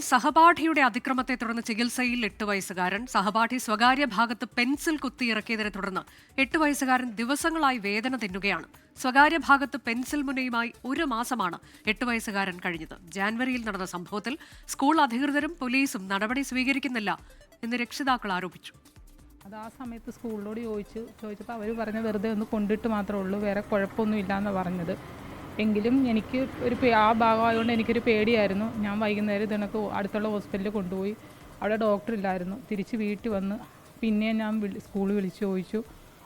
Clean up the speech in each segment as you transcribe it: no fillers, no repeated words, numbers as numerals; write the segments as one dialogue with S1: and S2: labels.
S1: സഹപാഠിയുടെ അതിക്രമത്തെ തുടർന്ന് ചികിത്സയിൽ 8 വയസ്സുകാരൻ. സഹപാഠി സ്വകാര്യ ഭാഗത്ത് പെൻസിൽ കുത്തിയിറക്കിയതിനെ തുടർന്ന് 8 വയസ്സുകാരൻ ദിവസങ്ങളായി വേദന തിന്നുകയാണ്. സ്വകാര്യ ഭാഗത്ത് പെൻസിൽ മുനയുമായി 1 മാസമാണ് 8 വയസ്സുകാരൻ കഴിഞ്ഞത്. ജാനുവരിയിൽ നടന്ന സംഭവത്തിൽ സ്കൂൾ അധികൃതരും പോലീസും നടപടി സ്വീകരിക്കുന്നില്ല എന്ന് രക്ഷിതാക്കൾ ആരോപിച്ചു.
S2: അത് ആ സമയത്ത് സ്കൂളിനോട് ചോദിച്ചപ്പോൾ അവർ പറഞ്ഞ വെറുതെ ഒന്ന് കൊണ്ടിട്ട് മാത്രമേ ഉള്ളൂ, വേറെ കുഴപ്പമൊന്നും ഇല്ലയെന്നാണ് പറഞ്ഞത്. എങ്കിലും എനിക്ക് ആ ഭാഗമായതുകൊണ്ട് എനിക്കൊരു പേടിയായിരുന്നു. ഞാൻ വൈകുന്നേരം ഇതിനൊക്കെ അടുത്തുള്ള ഹോസ്പിറ്റലിൽ കൊണ്ടുപോയി. അവിടെ ഡോക്ടർ ഇല്ലായിരുന്നു. തിരിച്ച് വീട്ടിൽ വന്ന് പിന്നെ ഞാൻ സ്കൂളിൽ വിളിച്ച് ചോദിച്ചു.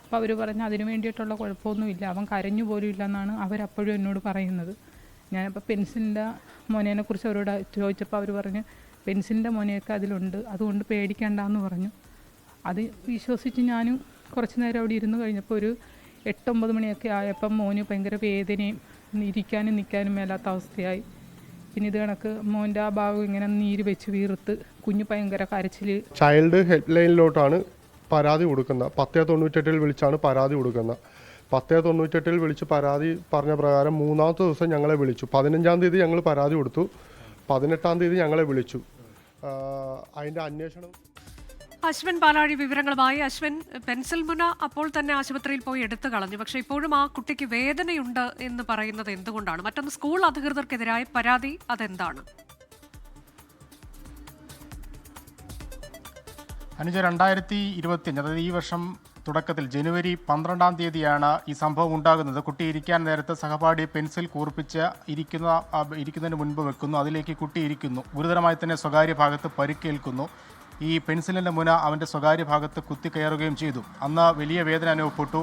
S2: അപ്പോൾ അവർ പറഞ്ഞു അതിന് വേണ്ടിയിട്ടുള്ള കുഴപ്പമൊന്നുമില്ല, അവൻ കരഞ്ഞു പോലും ഇല്ലെന്നാണ് അവരപ്പോഴും എന്നോട് പറയുന്നത്. ഞാനിപ്പോൾ പെൻസിലിൻ്റെ മോനേനെക്കുറിച്ച് അവരോട് ചോദിച്ചപ്പോൾ അവർ പറഞ്ഞ് പെൻസിലിൻ്റെ മോനെയൊക്കെ അതിലുണ്ട്, അതുകൊണ്ട് പേടിക്കേണ്ടെന്ന് പറഞ്ഞു. അത് വിശ്വസിച്ച് ഞാനും കുറച്ച് നേരം അവിടെ ഇരുന്ന് കഴിഞ്ഞപ്പോൾ ഒരു 8-9 മണിയൊക്കെ ആയപ്പം മോന് ഭയങ്കര വേദനയും ഇരിക്കാനും നിൽക്കാനും മേലാത്ത അവസ്ഥയായി. പിന്നെ ഇത് കണക്ക് മോൻ്റെ ആ ഭാഗം ഇങ്ങനെ നീര് വെച്ച് വീർത്ത് കുഞ്ഞ് ഭയങ്കര കരച്ചിൽ.
S3: ചൈൽഡ് ഹെൽപ്പ് ലൈനിലോട്ടാണ് പരാതി കൊടുക്കുന്നത്. 1098 വിളിച്ചാണ് പരാതി കൊടുക്കുന്നത്. 1098 വിളിച്ച് പരാതി പറഞ്ഞ പ്രകാരം 3-ാമത്തെ ദിവസം ഞങ്ങളെ വിളിച്ചു. 15-ാം തീയതി ഞങ്ങൾ പരാതി കൊടുത്തു. 18-ാം തീയതി ഞങ്ങളെ വിളിച്ചു. അതിൻ്റെ അന്വേഷണം.
S1: അശ്വിൻ പാലാഴി വിവരങ്ങളുമായി. അശ്വിൻ, പെൻസിൽ മുന അപ്പോൾ തന്നെ ആശുപത്രിയിൽ പോയി എടുത്തു കളഞ്ഞു. പക്ഷേ ഇപ്പോഴും ആ കുട്ടിക്ക് വേദനയുണ്ട് എന്ന് പറയുന്നത് എന്തുകൊണ്ടാണ്? മറ്റൊന്ന്, സ്കൂൾ അധികൃതർക്കെതിരായ പരാതി അതെന്താണ്?
S4: അനുജ, 2025 അതായത് ഈ വർഷം തുടക്കത്തിൽ ജനുവരി 12-ാം തീയതിയാണ് ഈ സംഭവം ഉണ്ടാകുന്നത്. കുട്ടി ഇരിക്കാൻ നേരത്ത് സഹപാഠി പെൻസിൽ കൂർപ്പിച്ച് ഇരിക്കുന്നതിന് മുൻപ് വെക്കുന്നു. അതിലേക്ക് കുട്ടി ഇരിക്കുന്നു. ഗുരുതരമായി തന്നെ സ്വകാര്യ ഭാഗത്ത് പരിക്കേൽക്കുന്നു. ഈ പെൻസിലിൻ്റെ മുന അവൻ്റെ സ്വകാര്യ ഭാഗത്ത് കുത്തിക്കയറുകയും ചെയ്തു. അന്ന് വലിയ വേദന അനുഭവപ്പെട്ടു.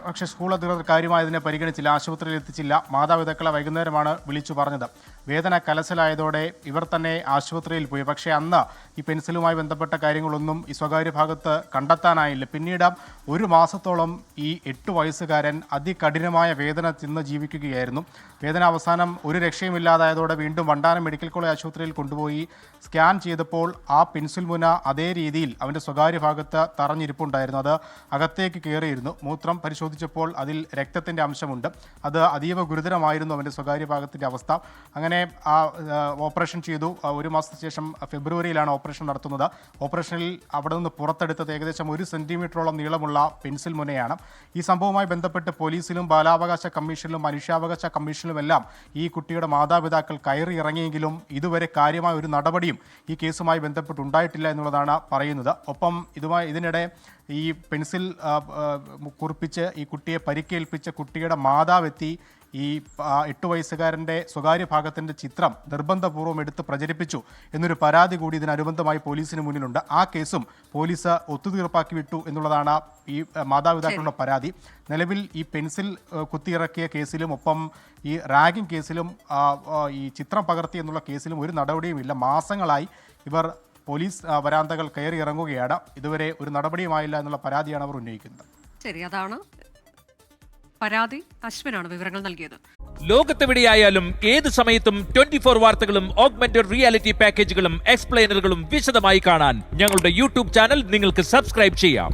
S4: പക്ഷേ സ്കൂൾ അധികൃതർ കാര്യമായതിനെ പരിഗണിച്ചില്ല, ആശുപത്രിയിൽ എത്തിച്ചില്ല. മാതാപിതാക്കളെ വൈകുന്നേരമാണ് വിളിച്ചു പറഞ്ഞത്. വേദന കലശലായതോടെ ഇവർ തന്നെ ആശുപത്രിയിൽ പോയി. പക്ഷേ അന്ന് ഈ പെൻസിലുമായി ബന്ധപ്പെട്ട കാര്യങ്ങളൊന്നും ഈ സ്വകാര്യ ഭാഗത്ത് കണ്ടെത്താനായില്ല. പിന്നീട് 1 മാസത്തോളം ഈ 8 വയസ്സുകാരൻ അതികഠിനമായ വേദന തിന്ന് ജീവിക്കുകയായിരുന്നു. വേദന അവസാനം ഒരു രക്ഷയുമില്ലാതായതോടെ വീണ്ടും വണ്ടാനം മെഡിക്കൽ കോളേജ് ആശുപത്രിയിൽ കൊണ്ടുപോയി സ്കാൻ ചെയ്തപ്പോൾ ആ പെൻസിൽ മുന അതേ രീതിയിൽ അവൻ്റെ സ്വകാര്യ ഭാഗത്ത് തറഞ്ഞിരിപ്പുണ്ടായിരുന്നു. അത് അകത്തേക്ക് കയറിയിരുന്നു. മൂത്രം പരിശോധിച്ചപ്പോൾ അതിൽ രക്തത്തിൻ്റെ അംശമുണ്ട്. അത് അതീവ ഗുരുതരമായിരുന്നു അവൻ്റെ സ്വകാര്യ ഭാഗത്തിൻ്റെ അവസ്ഥ. അങ്ങനെ ഓപ്പറേഷൻ ചെയ്തു. 1 മാസത്തിന് ശേഷം ഫെബ്രുവരിയിലാണ് ഓപ്പറേഷൻ നടത്തുന്നത്. ഓപ്പറേഷനിൽ അവിടെ നിന്ന് പുറത്തെടുത്തത് ഏകദേശം 1 സെൻറ്റിമീറ്ററോളം നീളമുള്ള പെൻസിൽ മുനയാണ്. ഈ സംഭവവുമായി ബന്ധപ്പെട്ട് പോലീസിലും ബാലാവകാശ കമ്മീഷനിലും മനുഷ്യാവകാശ കമ്മീഷനിലുമെല്ലാം ഈ കുട്ടിയുടെ മാതാപിതാക്കൾ കയറി ഇറങ്ങിയെങ്കിലും ഇതുവരെ കാര്യമായ ഒരു നടപടിയും ഈ കേസുമായി ബന്ധപ്പെട്ട് ഉണ്ടായിട്ടില്ല എന്നുള്ളതാണ് പറയുന്നത്. ഒപ്പം ഇതിനിടെ ഈ പെൻസിൽ കുറിപ്പിച്ച് ഈ കുട്ടിയെ പരിക്കേൽപ്പിച്ച കുട്ടിയുടെ മാതാവെത്തി ഈ 8 വയസ്സുകാരൻ്റെ സ്വകാര്യ ഭാഗത്തിൻ്റെ ചിത്രം നിർബന്ധപൂർവ്വം എടുത്ത് പ്രചരിപ്പിച്ചു എന്നൊരു പരാതി കൂടി ഇതിനനുബന്ധമായി പോലീസിന് മുന്നിലുണ്ട്. ആ കേസും പോലീസ് ഒത്തുതീർപ്പാക്കി വിട്ടു എന്നുള്ളതാണ് ഈ മാതാപിതാക്കളുടെ പരാതി. നിലവിൽ ഈ പെൻസിൽ കുത്തിയിറക്കിയ കേസിലും ഒപ്പം ഈ റാഗിംഗ് കേസിലും ഈ ചിത്രം പകർത്തി എന്നുള്ള കേസിലും ഒരു നടപടിയുമില്ല. മാസങ്ങളായി ഇവർ പോലീസ് വരാന്തകൾ കയറി ഇറങ്ങുകയാണ്. ഇതുവരെ ഒരു നടപടിയുമായില്ല എന്നുള്ള പരാതിയാണ് അവർ ഉന്നയിക്കുന്നത്.
S1: ശരി, അതാണ് പരാതി. അശ്വിനാണ് വിവരങ്ങൾ നൽകിയത്.
S5: ലോകത്തെവിടെയായാലും ഏത് സമയത്തും 24 വാർത്തകളും ഓഗ്മെന്റഡ് റിയാലിറ്റി പാക്കേജുകളും എക്സ്പ്ലെയിനറുകളും വിശദമായി കാണാൻ ഞങ്ങളുടെ യൂട്യൂബ് ചാനൽ നിങ്ങൾക്ക് സബ്സ്ക്രൈബ് ചെയ്യാം.